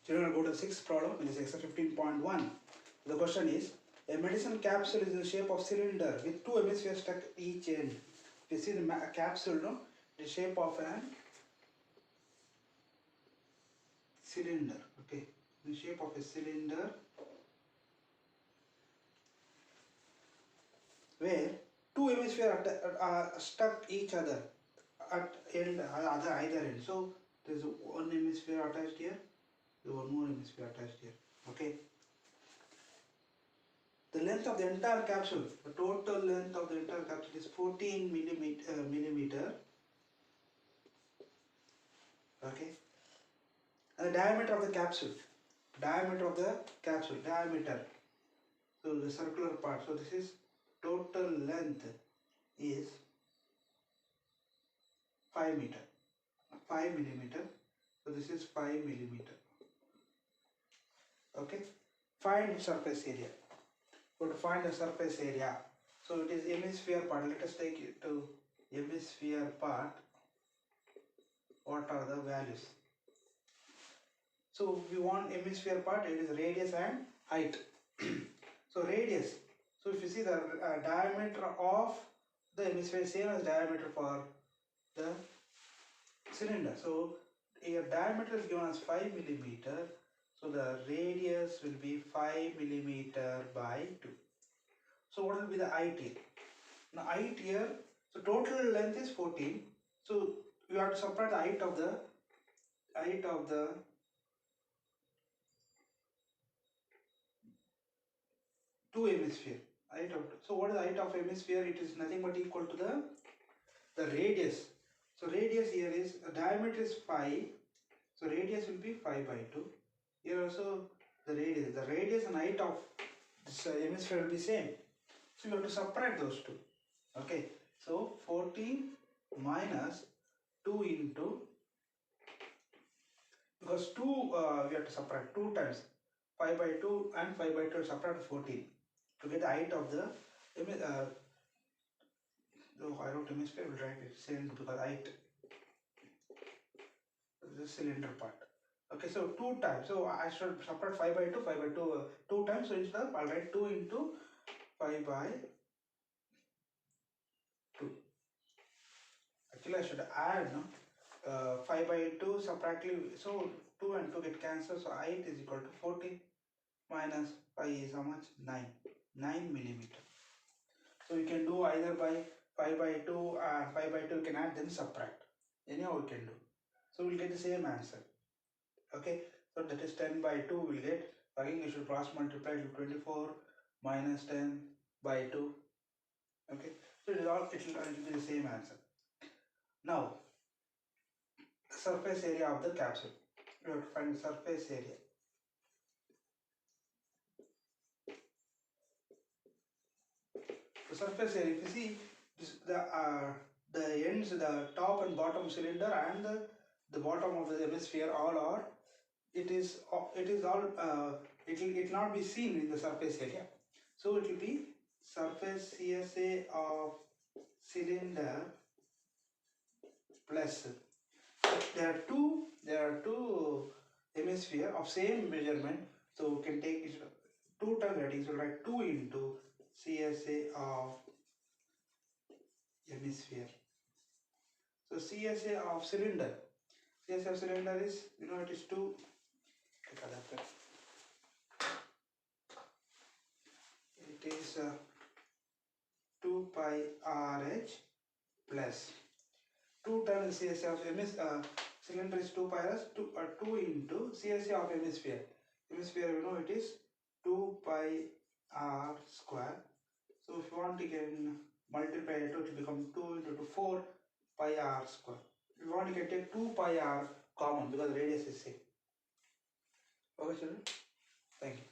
Children, go to the sixth problem in this exercise 15.1. The question is, a medicine capsule is in the shape of cylinder with two hemispheres stuck each end. You see the capsule, no? The shape of an cylinder, okay? The shape of a cylinder where two hemispheres are stuck each other at end, either end. So there is one hemisphere attached here, there is one more hemisphere attached here, okay? The length of the entire capsule, the total length of the entire capsule is 14 millimeter, okay? And the diameter of the capsule, diameter, so the circular part, so this is total length is 5 millimeter, so this is 5 millimeter, okay? Find surface area. So to find the surface area, so it is hemisphere part. Let us take it to hemisphere part. What are the values? So we want hemisphere part, it is radius and height. So radius, so if you see the diameter of the hemisphere same as diameter for the cylinder. So your diameter is given as 5 millimeter, so the radius will be 5 millimeter by 2. So what will be the height here? Now height here, so total length is 14. So you have to subtract the height of the two hemisphere. So what is the height of hemisphere? It is nothing but equal to the radius. So radius here is diameter is 5. So radius will be 5 by 2. Here also the radius. The radius and height of this hemisphere will be same. So you have to subtract those two. Okay. So 14 minus 2 into, because 2 we have to subtract 2 times 5 by 2 and 5 by 2 subtract 14 to get the height of the I wrote hemisphere, will write it cylinder because height the cylinder part. Okay, so 2 times, so I should subtract 5 by 2, 5 by 2 2 times, so instead I'll write 2 into 5 by 2. Actually I should add 5 by 2 subtractly, so 2 and 2 get cancelled, so height is equal to 14 minus 5 is how much? 9 millimeter. So you can do either by 5 by 2 and 5 by 2 you can add then subtract, anyhow you can do. So we'll get the same answer. Okay, so that is 10 by 2 will get, again you should cross multiply to 24 minus 10 by 2. Okay, so it will be the same answer. Now surface area of the capsule, we have to find the surface area. The surface area, if you see this, the ends, the top and bottom cylinder and the bottom of the hemisphere all are, it will not be seen in the surface area. So it will be surface CSA of cylinder plus, there are two hemisphere of same measurement, so we can take it 2 times rating, so write 2 into CSA of hemisphere. So CSA of cylinder is, it is 2, it is 2 pi RH plus 2 times CSA of cylinder is 2 pi RH, 2 into CSA of hemisphere. Hemisphere, it is 2 pi r square. So if you want, you can multiply it, it will become 2 into 4 pi r square. If you want, you can take 2 pi r common because radius is same. Okay children, thank you.